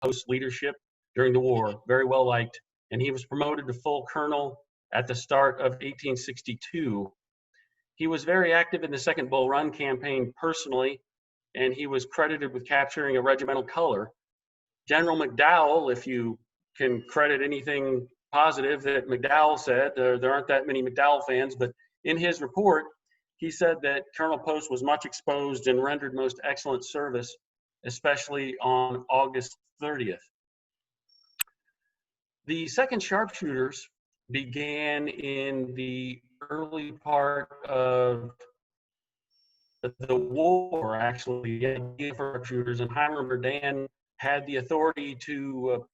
post leadership during the war, very well liked, and he was promoted to full colonel at the start of 1862. He was very active in the Second Bull Run campaign personally, and he was credited with capturing a regimental color. General McDowell, if you can credit anything positive that McDowell said, there aren't that many McDowell fans, but in his report, he said that Colonel Post was much exposed and rendered most excellent service, especially on August 30th. The second Sharpshooters began in the early part of the war, actually, the Sharpshooters, and Hiram Berdan had the authority to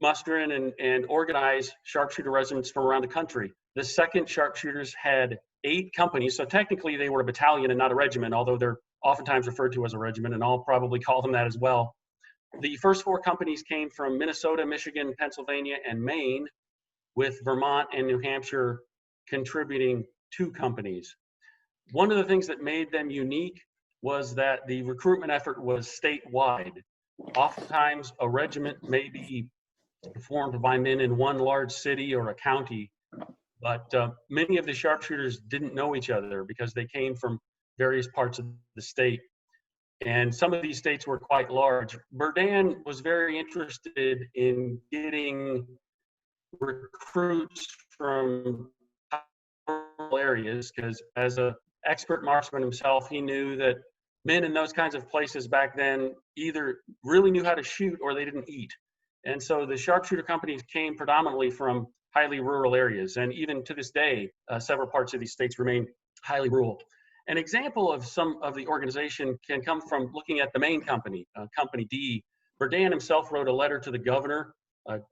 muster in and organize sharpshooter regiments from around the country. The second Sharpshooters had 8 companies, so technically they were a battalion and not a regiment, although they're oftentimes referred to as a regiment, and I'll probably call them that as well. The first 4 companies came from Minnesota, Michigan, Pennsylvania, and Maine, with Vermont and New Hampshire contributing 2 companies. One of the things that made them unique was that the recruitment effort was statewide. Oftentimes, a regiment may be formed by men in one large city or a county, but many of the sharpshooters didn't know each other because they came from various parts of the state. And some of these states were quite large. Berdan was very interested in getting recruits from rural areas because as an expert marksman himself, he knew that men in those kinds of places back then either really knew how to shoot or they didn't eat. And so the sharpshooter companies came predominantly from highly rural areas. And even to this day, several parts of these states remain highly rural. An example of some of the organization can come from looking at the main company, Company D. Berdan himself wrote a letter to the governor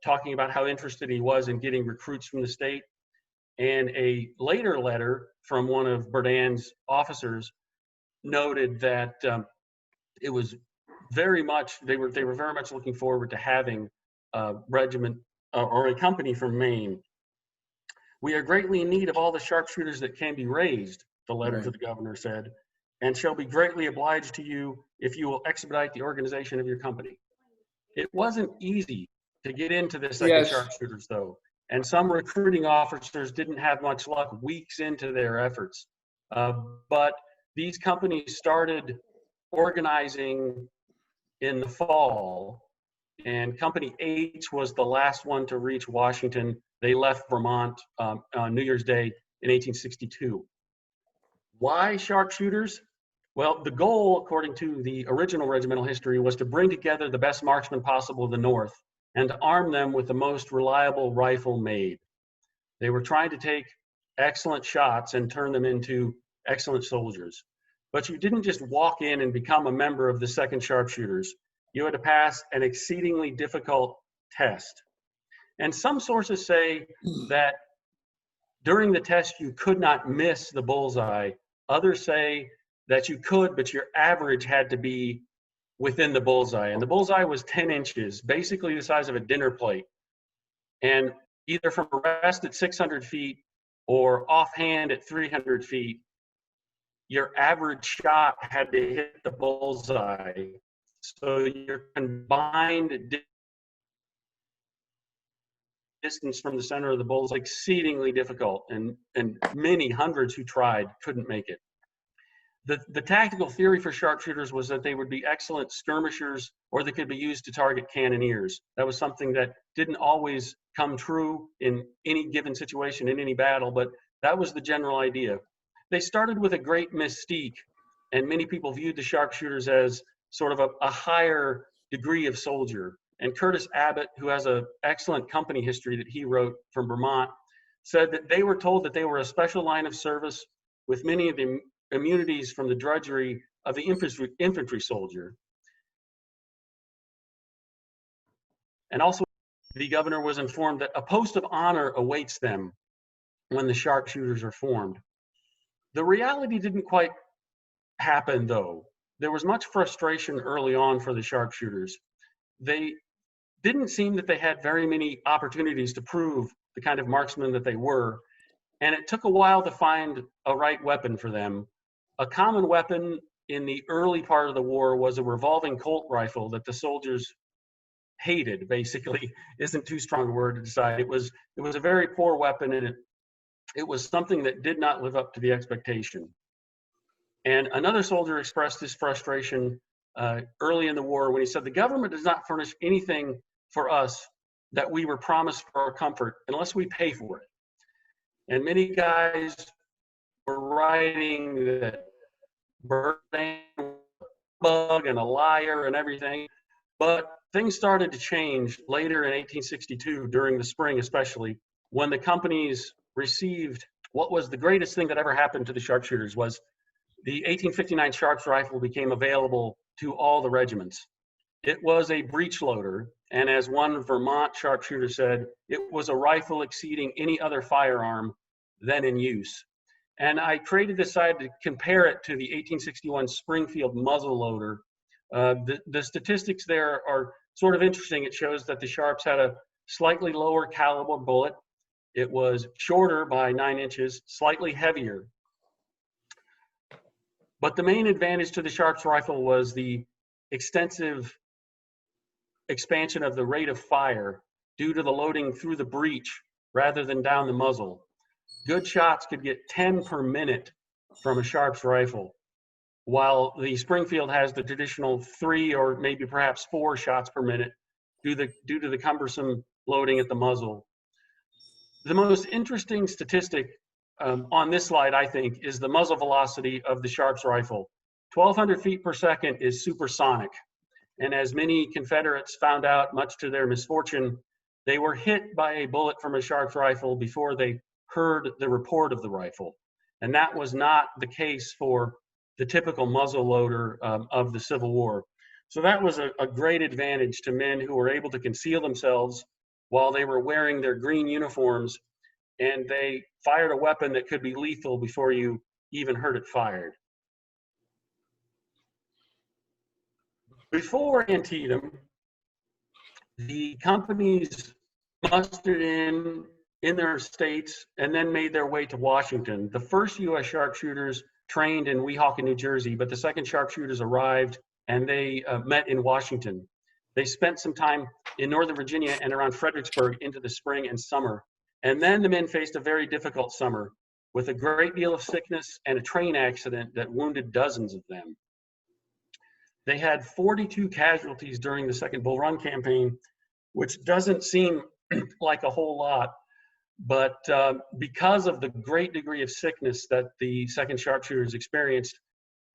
talking about how interested he was in getting recruits from the state. And a later letter from one of Berdan's officers noted that it was very much, they were very much looking forward to having a regiment or a company from Maine. We are greatly in need of all the sharpshooters that can be raised, the letter to the governor said, and shall be greatly obliged to you if you will expedite the organization of your company. It wasn't easy to get into the second Sharpshooters, though, and some recruiting officers didn't have much luck weeks into their efforts. But these companies started organizing in the fall, and Company H was the last one to reach Washington. They left Vermont on New Year's Day in 1862. Why sharpshooters? Well, the goal, according to the original regimental history, was to bring together the best marksmen possible of the North and to arm them with the most reliable rifle made. They were trying to take excellent shots and turn them into excellent soldiers. But you didn't just walk in and become a member of the second Sharpshooters. You had to pass an exceedingly difficult test. And some sources say that during the test you could not miss the bullseye. Others say that you could, but your average had to be within the bullseye. And the bullseye was 10 inches, basically the size of a dinner plate. And either from rest at 600 feet or offhand at 300 feet, your average shot had to hit the bullseye. So your combined distance from the center of the bull is exceedingly difficult, and many hundreds who tried couldn't make it. The tactical theory for sharpshooters was that they would be excellent skirmishers or they could be used to target cannoneers. That was something that didn't always come true in any given situation, in any battle, but that was the general idea. They started with a great mystique, and many people viewed the sharpshooters as sort of a higher degree of soldier. And Curtis Abbott, who has an excellent company history that he wrote from Vermont, said that they were told that they were a special line of service with many of the immunities from the drudgery of the infantry soldier. And also, the governor was informed that a post of honor awaits them when the sharpshooters are formed. The reality didn't quite happen, though. There was much frustration early on for the sharpshooters. They didn't seem that they had very many opportunities to prove the kind of marksmen that they were, and it took a while to find a right weapon for them. A common weapon in the early part of the war was a revolving Colt rifle that the soldiers hated, basically, isn't too strong a word to decide. It was a very poor weapon, and it was something that did not live up to the expectation. And another soldier expressed his frustration early in the war when he said, "The government does not furnish anything for us that we were promised for our comfort unless we pay for it." And many guys were writing that Burdane was a bug and a liar and everything. But things started to change later in 1862, during the spring especially, when the companies received what was the greatest thing that ever happened to the sharpshooters. Was the 1859 Sharps rifle became available to all the regiments. It was a breech loader, and as one Vermont sharpshooter said, it was a rifle exceeding any other firearm then in use. And I created this side to compare it to the 1861 Springfield muzzle loader. The statistics there are sort of interesting. It shows that the Sharps had a slightly lower caliber bullet. It was shorter by 9 inches, slightly heavier. But the main advantage to the Sharps rifle was the extensive expansion of the rate of fire due to the loading through the breech rather than down the muzzle. Good shots could get 10 per minute from a Sharps rifle, while the Springfield has the traditional 3 or maybe perhaps 4 shots per minute due to the cumbersome loading at the muzzle. The most interesting statistic on this slide, I think, is the muzzle velocity of the Sharps rifle. 1,200 feet per second is supersonic. And as many Confederates found out, much to their misfortune, they were hit by a bullet from a Sharps rifle before they heard the report of the rifle. And that was not the case for the typical muzzle loader of the Civil War. So that was a great advantage to men who were able to conceal themselves while they were wearing their green uniforms, and they fired a weapon that could be lethal before you even heard it fired. Before Antietam, the companies mustered in their states and then made their way to Washington. The first U.S. sharpshooters trained in Weehawken, New Jersey, but the second sharpshooters arrived and they met in Washington. They spent some time in Northern Virginia and around Fredericksburg into the spring and summer. And then the men faced a very difficult summer with a great deal of sickness and a train accident that wounded dozens of them. They had 42 casualties during the Second Bull Run campaign, which doesn't seem like a whole lot, but because of the great degree of sickness that the second sharpshooters experienced,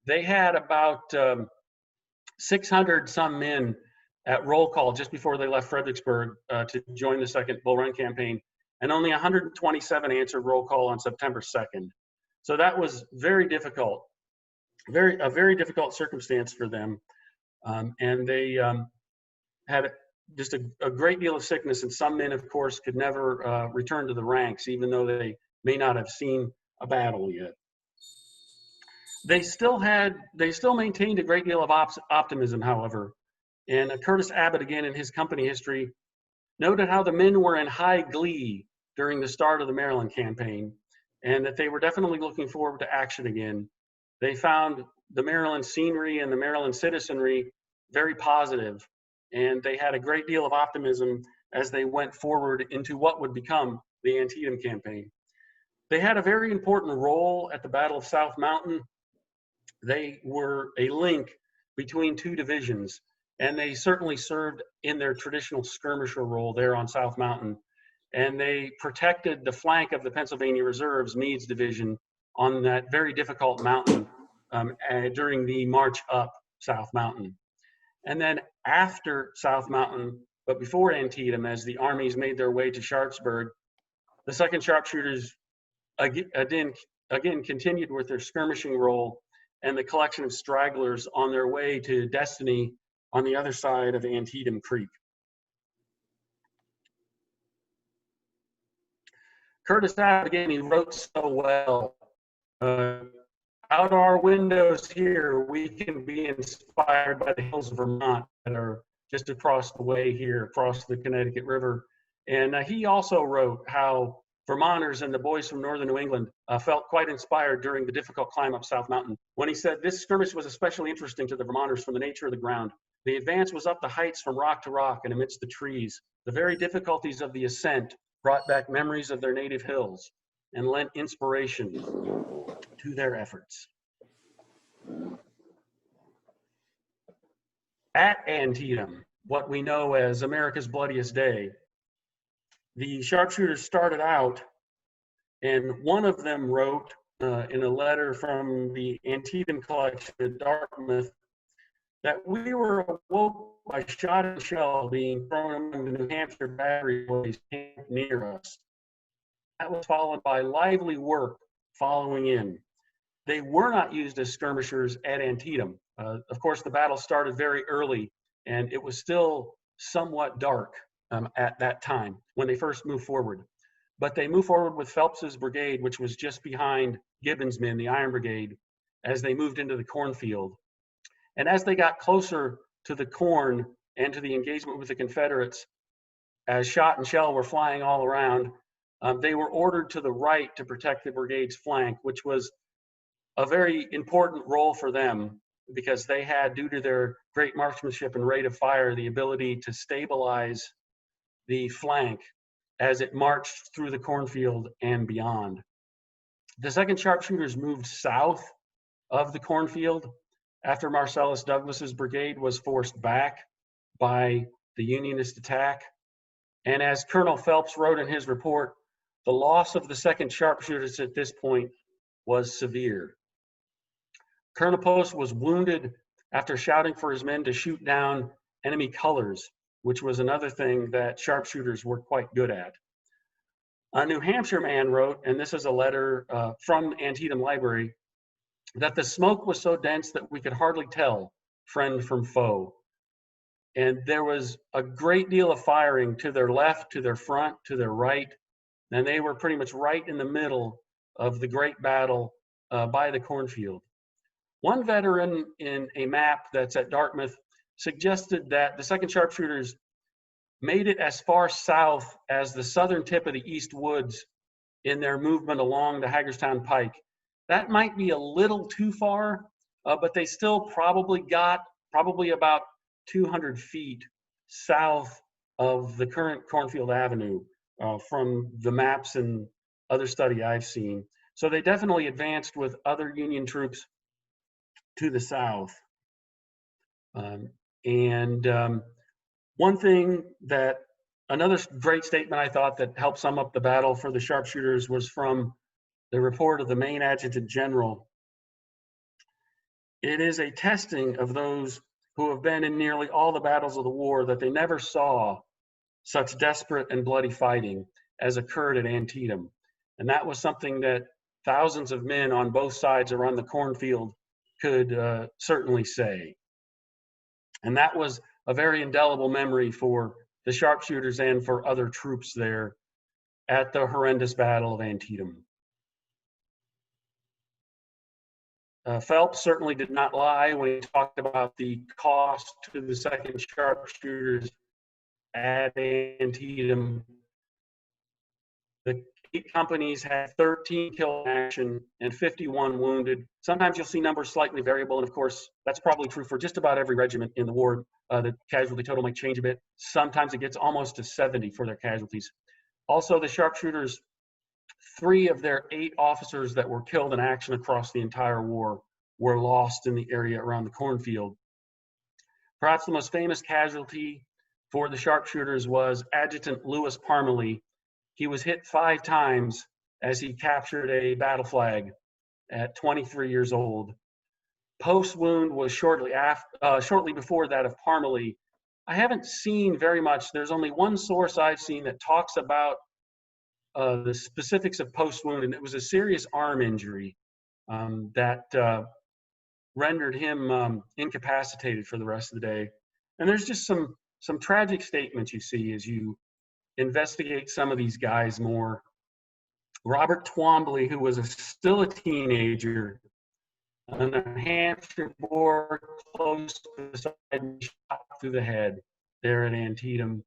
they had about 600 some men at roll call just before they left Fredericksburg to join the Second Bull Run campaign, and only 127 answered roll call on September 2nd. So that was very difficult, a very difficult circumstance for them, and they had just a great deal of sickness, and some men, of course, could never return to the ranks, even though they may not have seen a battle yet. They still maintained a great deal of optimism, however. And Curtis Abbott, again in his company history, noted how the men were in high glee during the start of the Maryland campaign, and that they were definitely looking forward to action again. They found the Maryland scenery and the Maryland citizenry very positive, and they had a great deal of optimism as they went forward into what would become the Antietam campaign. They had a very important role at the Battle of South Mountain. They were a link between two divisions, and they certainly served in their traditional skirmisher role there on South Mountain. And they protected the flank of the Pennsylvania Reserve's Meade's division on that very difficult mountain during the march up South Mountain. And then after South Mountain, but before Antietam, as the armies made their way to Sharpsburg, the second sharpshooters again continued with their skirmishing role and the collection of stragglers on their way to destiny on the other side of Antietam Creek. Curtis Abbott, again, he wrote so well. Out our windows here, we can be inspired by the hills of Vermont that are just across the way here, across the Connecticut River. And he also wrote how Vermonters and the boys from northern New England felt quite inspired during the difficult climb up South Mountain, when he said this skirmish was especially interesting to the Vermonters from the nature of the ground. The advance was up the heights from rock to rock and amidst the trees. The very difficulties of the ascent brought back memories of their native hills and lent inspiration to their efforts. At Antietam, what we know as America's Bloodiest Day, the sharpshooters started out, and one of them wrote in a letter from the Antietam collection at Dartmouth that we were awoke by shot and shell being thrown among the New Hampshire battery boys camped near us. That was followed by lively work following in. They were not used as skirmishers at Antietam. Of course, the battle started very early, and it was still somewhat dark at that time when they first moved forward. But they moved forward with Phelps's brigade, which was just behind Gibbon's men, the Iron Brigade, as they moved into the cornfield. And as they got closer to the corn and to the engagement with the Confederates, as shot and shell were flying all around, they were ordered to the right to protect the brigade's flank, which was a very important role for them because they had, due to their great marksmanship and rate of fire, the ability to stabilize the flank as it marched through the cornfield and beyond. The 2nd Sharpshooters moved south of the cornfield after Marcellus Douglas's brigade was forced back by the Unionist attack. And as Colonel Phelps wrote in his report, the loss of the 2nd Sharpshooters at this point was severe. Colonel Post was wounded after shouting for his men to shoot down enemy colors, which was another thing that sharpshooters were quite good at. A New Hampshire man wrote, and this is a letter from Antietam Library, that the smoke was so dense that we could hardly tell friend from foe. And there was a great deal of firing to their left, to their front, to their right, and they were pretty much right in the middle of the great battle by the cornfield. One veteran in a map that's at Dartmouth suggested that the 2nd Sharpshooters made it as far south as the southern tip of the East Woods in their movement along the Hagerstown Pike. That might be a little too far, but they still probably got about 200 feet south of the current Cornfield Avenue from the maps and other study I've seen. So they definitely advanced with other Union troops to the south. One thing that, another great statement I thought that helped sum up the battle for the sharpshooters was from the report of the Main Adjutant General. It is a testing of those who have been in nearly all the battles of the war that they never saw such desperate and bloody fighting as occurred at Antietam. And that was something that thousands of men on both sides around the cornfield could certainly say. And that was a very indelible memory for the sharpshooters and for other troops there at the horrendous Battle of Antietam. Phelps certainly did not lie when he talked about the cost to the 2nd Sharpshooters at Antietam. The 8 companies had 13 killed in action and 51 wounded. Sometimes you'll see numbers slightly variable, and of course, that's probably true for just about every regiment in the war. The casualty total might change a bit. Sometimes it gets almost to 70 for their casualties. Also, the sharpshooters, 3 of their 8 officers that were killed in action across the entire war were lost in the area around the cornfield. Perhaps the most famous casualty for the sharpshooters was Adjutant Lewis Parmalee. He was hit 5 times as he captured a battle flag at 23 years old. Post's wound was shortly before that of Parmalee. I haven't seen very much. There's only one source I've seen that talks about the specifics of Post's wound, and it was a serious arm injury that rendered him incapacitated for the rest of the day. And there's just some tragic statements you see as you investigate some of these guys more. Robert Twombly, who was still a teenager, on the New Hampshire border, close beside him, shot through the head there at Antietam.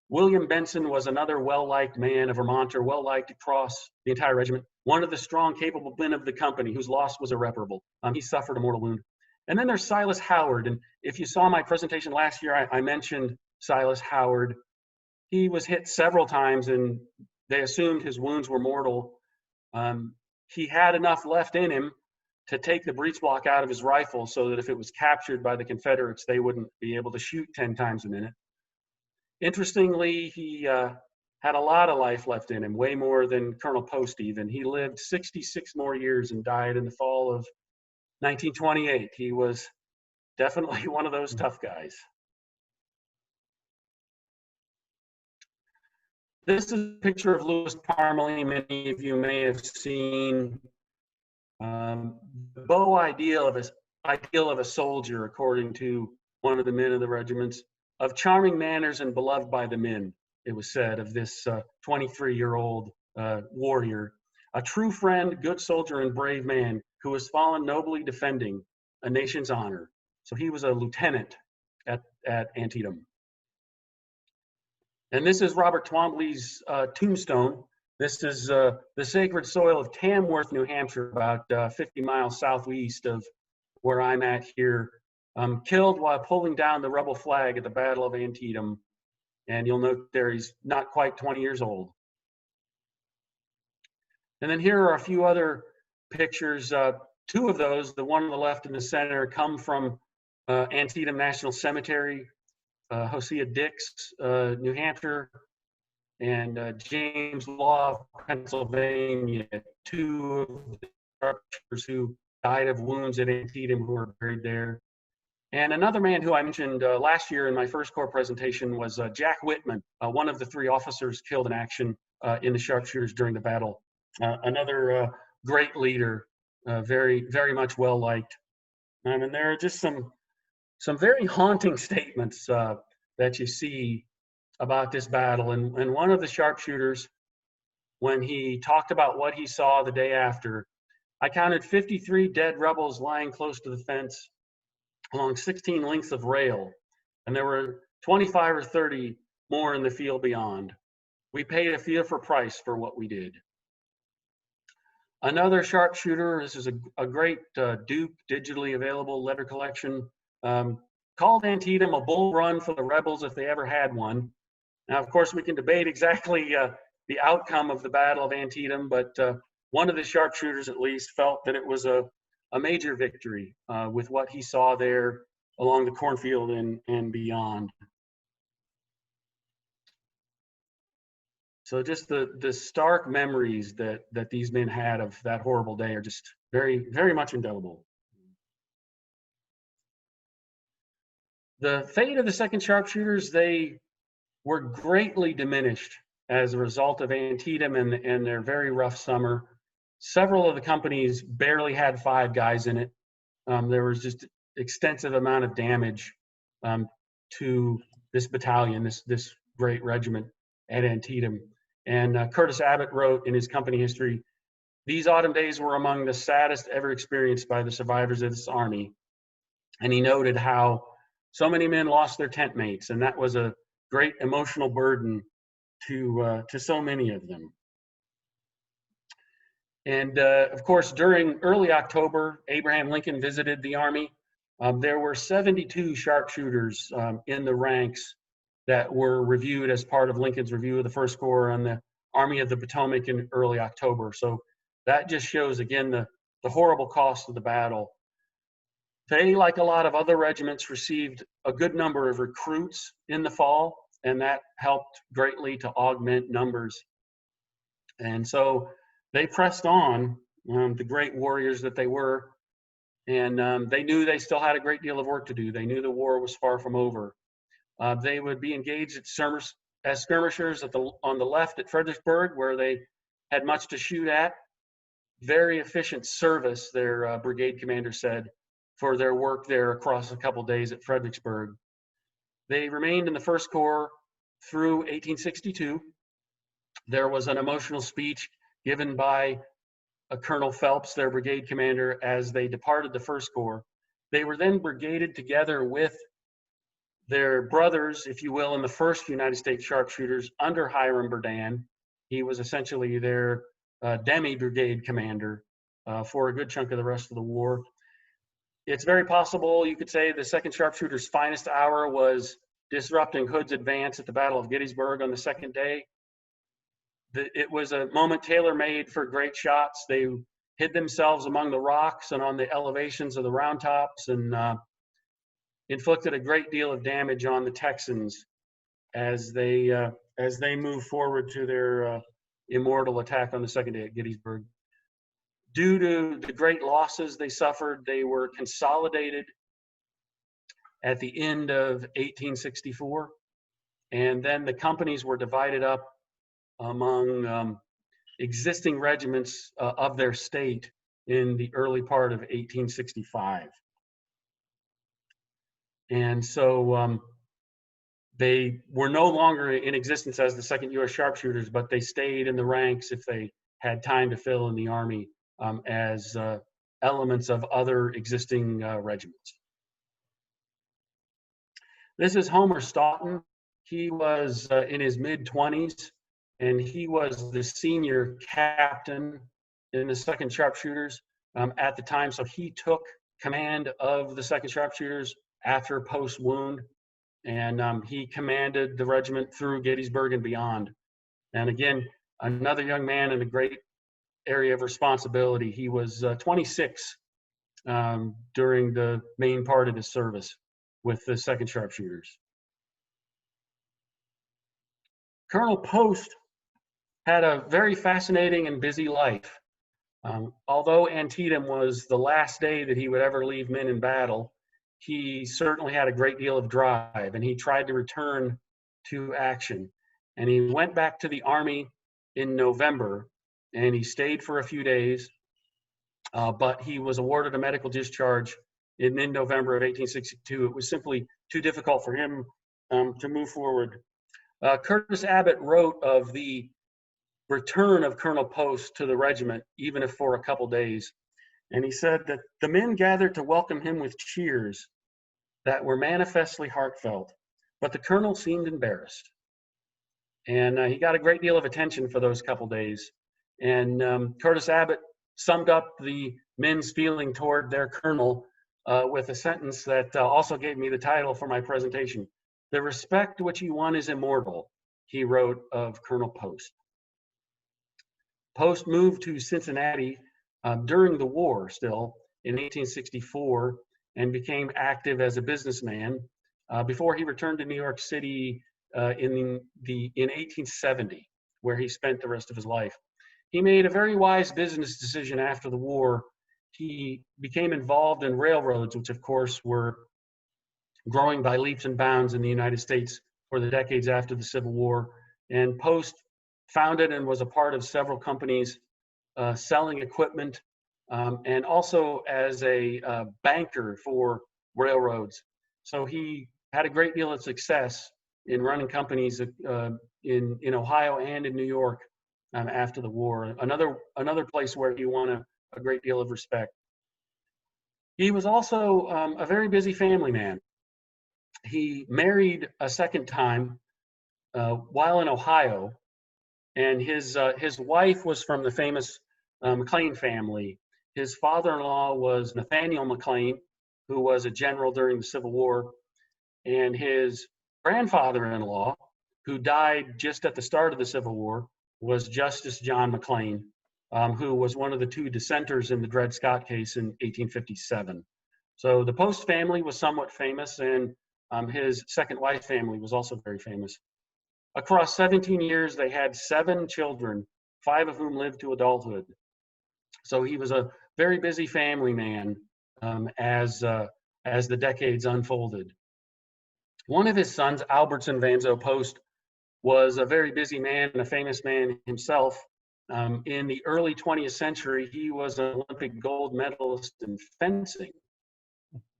William Benson was another well-liked man, a Vermonter, well-liked across the entire regiment, one of the strong, capable men of the company whose loss was irreparable. He suffered a mortal wound. And then there's Silas Howard. And if you saw my presentation last year, I mentioned Silas Howard. He was hit several times and they assumed his wounds were mortal. He had enough left in him to take the breech block out of his rifle so that if it was captured by the Confederates, they wouldn't be able to shoot 10 times a minute. Interestingly, he had a lot of life left in him, way more than Colonel Post even. He lived 66 more years and died in the fall of 1928. He was definitely one of those tough guys. This is a picture of Louis Parmalee. Many of you may have seen. The beau ideal of a soldier, according to one of the men of the regiments, of charming manners and beloved by the men, it was said of this 23-year-old warrior, a true friend, good soldier, and brave man who has fallen nobly defending a nation's honor. So he was a lieutenant at Antietam. And this is Robert Twombly's tombstone. This is the sacred soil of Tamworth, New Hampshire, about 50 miles southeast of where I'm at here. Killed while pulling down the rebel flag at the Battle of Antietam. And you'll note there he's not quite 20 years old. And then here are a few other pictures. Two of those, the one on the left and the center, come from Antietam National Cemetery, Hosea Dix, New Hampshire, and James Law, Pennsylvania, two of the Sharpshooters who died of wounds at Antietam who are buried there. And another man who I mentioned last year in my first corps presentation was Jack Whitman, one of the three officers killed in action in the Sharpshooters during the battle. Another great leader, very, very much well-liked. And there are just some very haunting statements that you see about this battle. And one of the Sharpshooters, when he talked about what he saw the day after, I counted 53 dead rebels lying close to the fence along 16 lengths of rail, and there were 25 or 30 more in the field beyond. We paid a fearful price for what we did. Another Sharpshooter, this is a great Duke digitally available letter collection, called Antietam a bull run for the rebels if they ever had one. Now, of course, we can debate exactly the outcome of the Battle of Antietam, but one of the Sharpshooters at least felt that it was a major victory with what he saw there along the cornfield and beyond. So just the stark memories that these men had of that horrible day are just very, very much indelible. The fate of the second Sharpshooters, they were greatly diminished as a result of Antietam and their very rough summer. Several of the companies barely had 5 guys in it. There was just extensive amount of damage to this battalion, this great regiment at Antietam. And Curtis Abbott wrote in his company history, "These autumn days were among the saddest ever experienced by the survivors of this army." And he noted how so many men lost their tent mates, and that was a great emotional burden to so many of them. And of course, during early October, Abraham Lincoln visited the Army. There were 72 Sharpshooters in the ranks that were reviewed as part of Lincoln's review of the First Corps and the Army of the Potomac in early October. So that just shows, again, the horrible cost of the battle. They, like a lot of other regiments, received a good number of recruits in the fall, and that helped greatly to augment numbers. And so they pressed on, the great warriors that they were, and they knew they still had a great deal of work to do. They knew the war was far from over. They would be engaged as skirmishers on the left at Fredericksburg, where they had much to shoot at. Very efficient service, their brigade commander said, for their work there across a couple days at Fredericksburg. They remained in the First Corps through 1862. There was an emotional speech given by Colonel Phelps, their brigade commander, as they departed the First Corps. They were then brigaded together with their brothers, if you will, in the first United States Sharpshooters under Hiram Berdan. He was essentially their demi-brigade commander for a good chunk of the rest of the war. It's very possible you could say the 2nd Sharpshooter's finest hour was disrupting Hood's advance at the Battle of Gettysburg on the second day. It was a moment tailor-made for great shots. They hid themselves among the rocks and on the elevations of the round tops, and inflicted a great deal of damage on the Texans as they move forward to their Immortal attack on the second day at Gettysburg. Due to the great losses they suffered, they were consolidated at the end of 1864, and then the companies were divided up among existing regiments of their state in the early part of 1865. And so they were no longer in existence as the 2nd U.S. Sharpshooters, but they stayed in the ranks if they had time to fill in the Army as elements of other existing regiments. This is Homer Stoughton. He was in his mid-20s, and he was the senior captain in the 2nd Sharpshooters at the time. So he took command of the 2nd Sharpshooters after Post's wound, and he commanded the regiment through Gettysburg and beyond. And again, another young man in a great area of responsibility. He was 26 during the main part of his service with the 2nd Sharpshooters. Colonel Post had a very fascinating and busy life. Although Antietam was the last day that he would ever leave men in battle, he certainly had a great deal of drive, and he tried to return to action. And he went back to the Army in November, and he stayed for a few days, but he was awarded a medical discharge in November of 1862. It was simply too difficult for him to move forward. Curtis Abbott wrote of the return of Colonel Post to the regiment, even if for a couple days. And he said that the men gathered to welcome him with cheers that were manifestly heartfelt, but the colonel seemed embarrassed. And he got a great deal of attention for those couple days. And Curtis Abbott summed up the men's feeling toward their colonel with a sentence that also gave me the title for my presentation. "The respect which he won is immortal," he wrote of Colonel Post. Post moved to Cincinnati during the war still in 1864 and became active as a businessman before he returned to New York City in 1870, where he spent the rest of his life. He made a very wise business decision after the war. He became involved in railroads, which of course were growing by leaps and bounds in the United States for the decades after the Civil War. And Post founded and was a part of several companies selling equipment and also as a banker for railroads. So he had a great deal of success in running companies in Ohio and in New York after the war. Another place where he won a great deal of respect. He was also a very busy family man. He married a second time while in Ohio, and his wife was from the famous McLean family. His father-in-law was Nathaniel McLean, who was a general during the Civil War, and his grandfather-in-law, who died just at the start of the Civil War, was Justice John McLean, who was one of the two dissenters in the Dred Scott case in 1857. So the Post family was somewhat famous, and his second wife family was also very famous. Across 17 years, they had 7 children, 5 of whom lived to adulthood. So he was a very busy family man as the decades unfolded. One of his sons, Albertson Vanzo Post, was a very busy man and a famous man himself. In the early 20th century, he was an Olympic gold medalist in fencing,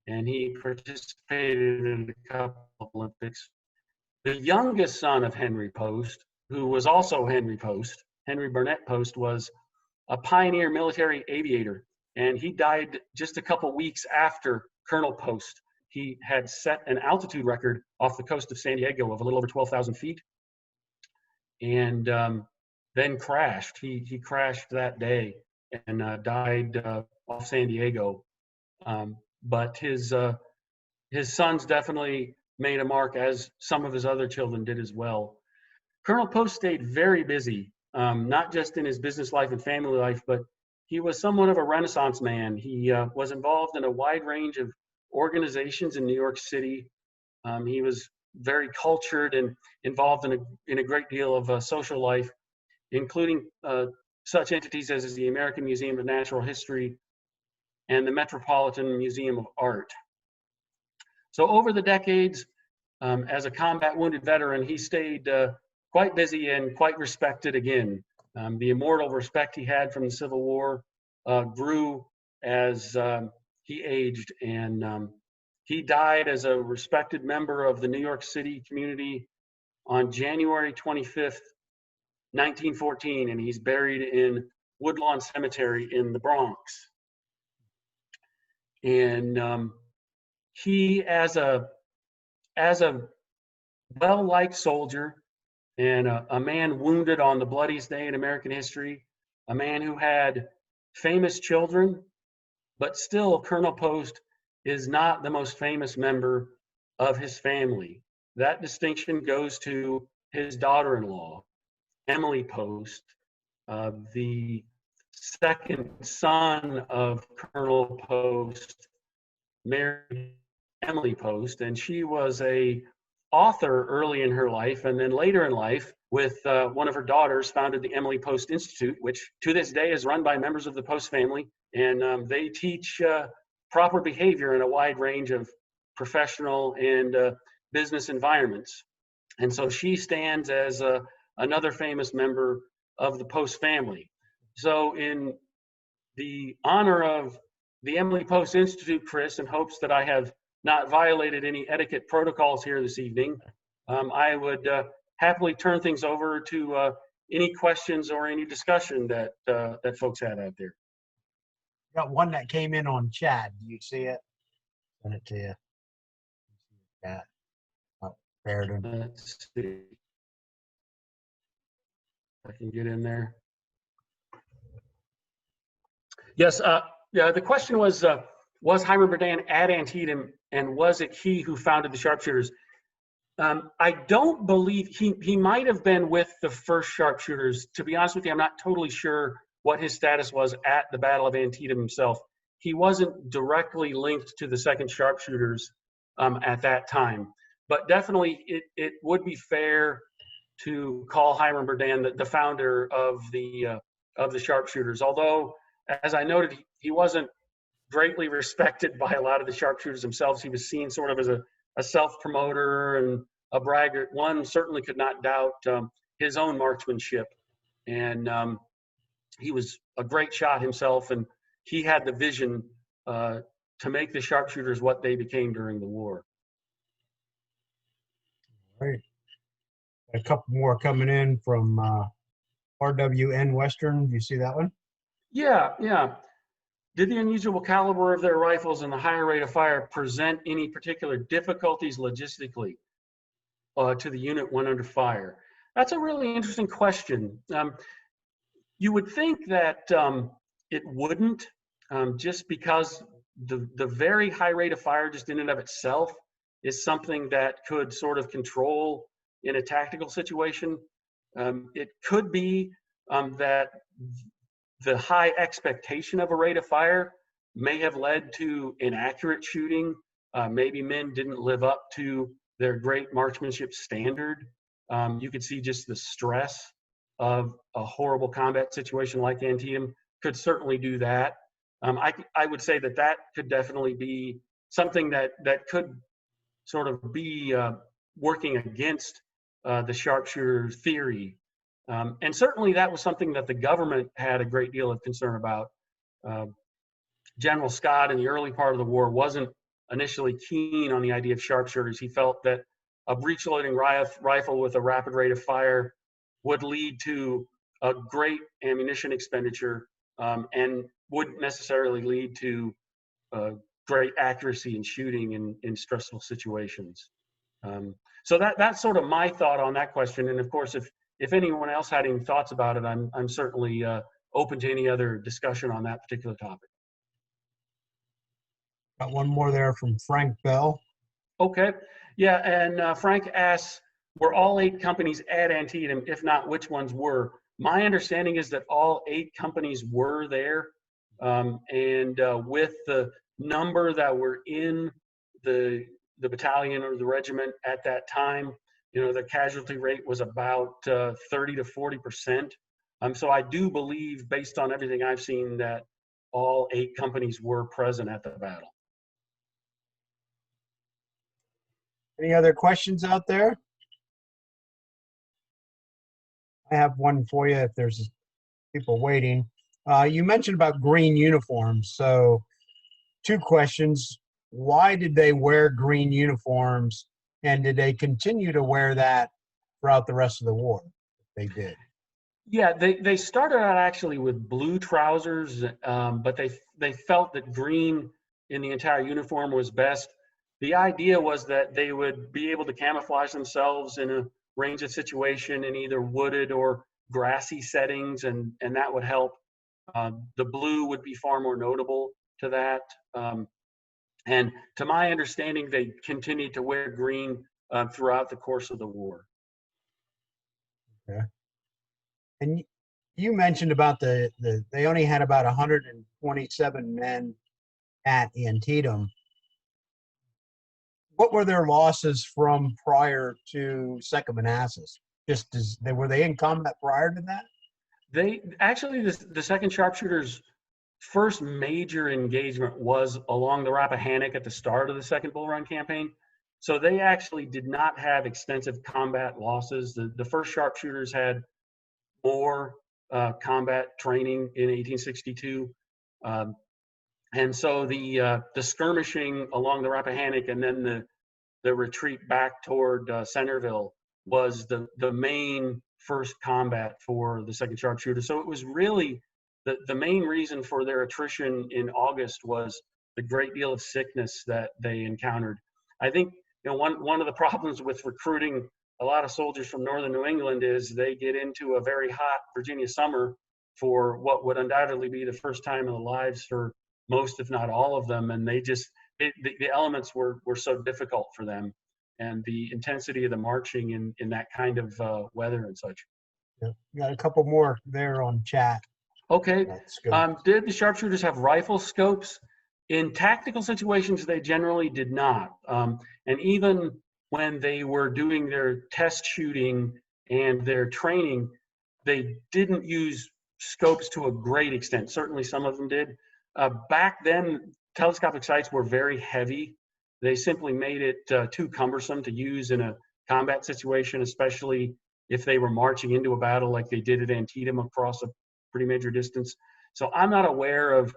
and he participated in a couple of Olympics. The youngest son of Henry Post, who was also Henry Post, Henry Burnett Post, was a pioneer military aviator, and he died just a couple weeks after Colonel Post. He had set an altitude record off the coast of San Diego of a little over 12,000 feet, and then crashed. He crashed that day and died off San Diego. but his sons definitely made a mark, as some of his other children did as well. Colonel Post stayed very busy, not just in his business life and family life, but he was somewhat of a Renaissance man. He was involved in a wide range of organizations in New York City. He was very cultured and involved in a great deal of social life, including such entities as the American Museum of Natural History and the Metropolitan Museum of Art. So over the decades, as a combat wounded veteran, he stayed quite busy and quite respected again. The immortal respect he had from the Civil War grew as he aged, and he died as a respected member of the New York City community on January 25th, 1914, and he's buried in Woodlawn Cemetery in the Bronx. And he, as a well-liked soldier and a man wounded on the bloodiest day in American history, a man who had famous children, but still Colonel Post is not the most famous member of his family. That distinction goes to his daughter-in-law, Emily Post, the second son of Colonel Post, married Emily Post, and she was a author early in her life, and then later in life, with one of her daughters, founded the Emily Post Institute, which to this day is run by members of the Post family, and they teach proper behavior in a wide range of professional and business environments. And so she stands as another famous member of the Post family. So in the honor of the Emily Post Institute, Chris, in hopes that I have not violated any etiquette protocols here this evening, I would happily turn things over to any questions or any discussion that that folks had out there. Got one that came in on chat. Do you see it? Send it to you. Yeah. Oh, there it is. Let's see if I can get in there. Yes, yeah, the question was Hiram Berdan at Antietam, and was it he who founded the Sharpshooters? I don't believe he might have been with the first Sharpshooters. To be honest with you, I'm not totally sure what his status was at the Battle of Antietam himself. He wasn't directly linked to the second Sharpshooters at that time, but definitely it would be fair to call Hiram Berdan the founder of the Sharpshooters. Although, as I noted, he wasn't greatly respected by a lot of the Sharpshooters themselves. He was seen sort of as a self-promoter and a braggart. One certainly could not doubt his own marksmanship, and he was a great shot himself, and he had the vision to make the Sharpshooters what they became during the war. Right. A couple more coming in from RWN Western. Do you see that one? Yeah, yeah. Did the unusual caliber of their rifles and the higher rate of fire present any particular difficulties logistically to the unit when under fire? That's a really interesting question. You would think that it wouldn't, just because the very high rate of fire just in and of itself is something that could sort of control in a tactical situation. It could be that the high expectation of a rate of fire may have led to inaccurate shooting. Maybe men didn't live up to their great marksmanship standard. You could see just the stress of a horrible combat situation like Antietam could certainly do that. I would say that could definitely be something that could sort of be working against the sharpshooter theory. And certainly that was something that the government had a great deal of concern about. General Scott in the early part of the war wasn't initially keen on the idea of sharpshooters. He felt that a breech-loading rifle with a rapid rate of fire would lead to a great ammunition expenditure and wouldn't necessarily lead to great accuracy in shooting in stressful situations. So that's sort of my thought on that question. And of course, if anyone else had any thoughts about it, I'm certainly open to any other discussion on that particular topic. Got one more there from Frank Bell. Okay. Yeah, and Frank asks, were all 8 companies at Antietam? If not, which ones were? My understanding is that all 8 companies were there. And with the number that were in the battalion or the regiment at that time, you know, the casualty rate was about 30 to 40%. So I do believe, based on everything I've seen, that all 8 companies were present at the battle. Any other questions out there? I have one for you if there's people waiting. You mentioned about green uniforms. So 2 questions. Why did they wear green uniforms, and did they continue to wear that throughout the rest of the war? They did. Yeah, they started out actually with blue trousers, but they felt that green in the entire uniform was best. The idea was that they would be able to camouflage themselves in a range of situation in either wooded or grassy settings, and that would help. The blue would be far more notable to that. And to my understanding, they continued to wear green throughout the course of the war. Okay. And you mentioned about they only had about 127 men at Antietam. What were their losses from prior to Second Manassas? Just as were they in combat prior to that? They actually, the second Sharpshooters' first major engagement was along the Rappahannock at the start of the second Bull Run campaign. So they actually did not have extensive combat losses. The first Sharpshooters had more combat training in 1862. And so the skirmishing along the Rappahannock and then the retreat back toward Centerville was the main first combat for the second Sharpshooter. So it was really the main reason for their attrition in August was the great deal of sickness that they encountered. I think, you know, one of the problems with recruiting a lot of soldiers from northern New England is they get into a very hot Virginia summer for what would undoubtedly be the first time in their lives for most, if not all of them, and they just the elements were so difficult for them, and the intensity of the marching in that kind of weather and such. Yeah. Got a couple more there on chat. Okay. Good. Did the Sharpshooters have rifle scopes? In tactical situations, they generally did not. And even when they were doing their test shooting and their training, they didn't use scopes to a great extent. Certainly some of them did. Back then, telescopic sights were very heavy. They simply made it too cumbersome to use in a combat situation, especially if they were marching into a battle like they did at Antietam across a pretty major distance. So I'm not aware of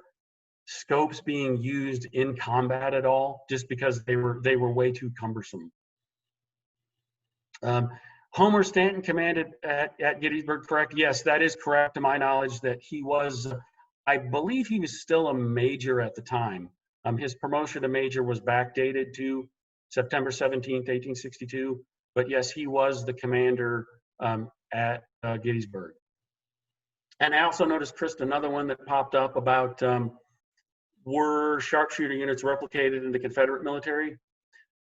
scopes being used in combat at all, just because they were way too cumbersome. Homer Stanton commanded at Gettysburg, correct? Yes, that is correct to my knowledge that he was, I believe he was still a major at the time. His promotion to major was backdated to September 17th, 1862. But yes, he was the commander at Gettysburg. And I also noticed, Chris, another one that popped up about were sharpshooter units replicated in the Confederate military?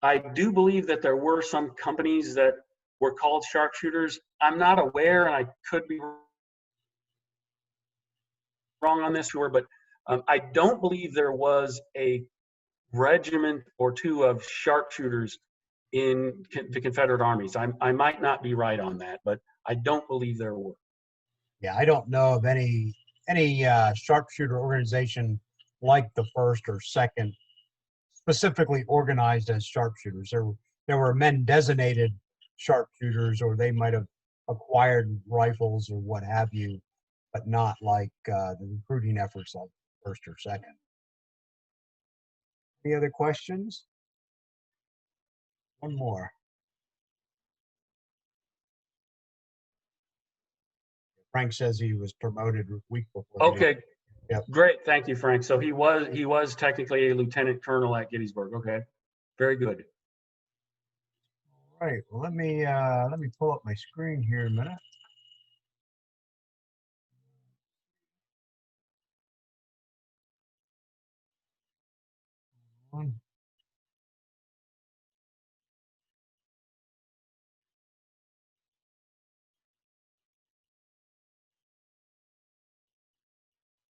I do believe that there were some companies that were called sharpshooters. I'm not aware, and I could be wrong on this, sure, but I don't believe there was a regiment or two of sharpshooters in the Confederate armies. I might not be right on that, but I don't believe there were. Yeah, I don't know of any sharpshooter organization like the first or second specifically organized as sharpshooters. There were men designated sharpshooters, or they might have acquired rifles or what have you, but not like the recruiting efforts like first or second. Any other questions? One more. Frank says he was promoted a week before. Okay. Yep. Great. Thank you, Frank. So he was technically a lieutenant colonel at Gettysburg. Okay. Very good. All right. Well, let me pull up my screen here a minute. one.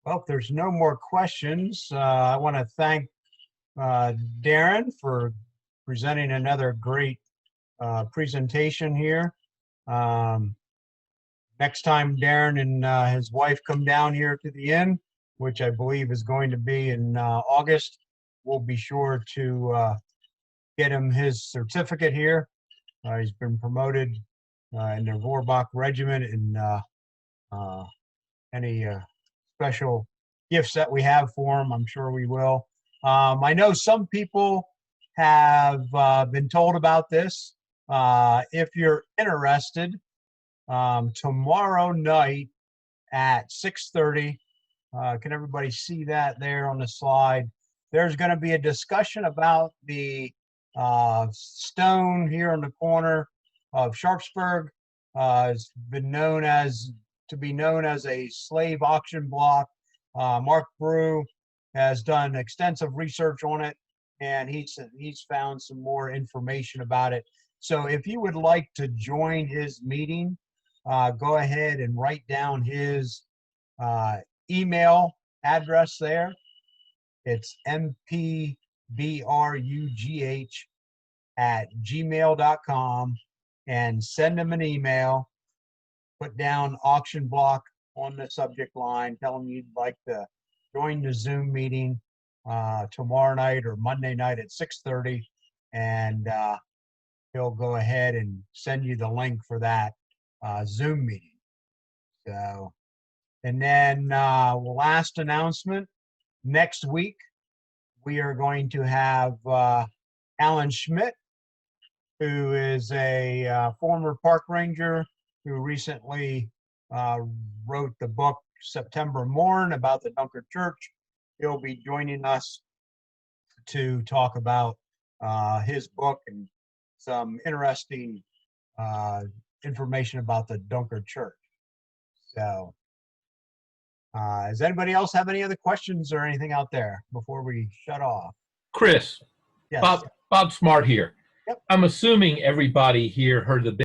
Well, if there's no more questions, I want to thank Darren for presenting another great presentation here. Next time Darren and his wife come down here to the inn, which I believe is going to be in August, we'll be sure to get him his certificate here. He's been promoted in the Vorbach Regiment, and any special gifts that we have for him, I'm sure we will. I know some people have been told about this. If you're interested, tomorrow night at 6:30, can everybody see that there on the slide? There's going to be a discussion about the stone here on the corner of Sharpsburg. It's been known as a slave auction block. Mark Brew has done extensive research on it, and he's found some more information about it. So if you would like to join his meeting, go ahead and write down his email address there. It's mpbrugh@gmail.com, and send him an email. Put down auction block on the subject line. Tell him you'd like to join the Zoom meeting tomorrow night or Monday night at 6:30, and he'll go ahead and send you the link for that Zoom meeting. So, and then last announcement, next week we are going to have Alan Schmidt, who is a former park ranger who recently wrote the book September Morn about the Dunkard Church. He'll be joining us to talk about his book and some interesting information about the Dunkard Church. So, does anybody else have any other questions or anything out there before we shut off? Chris, Yes. Bob Smart here. Yep. I'm assuming everybody here heard the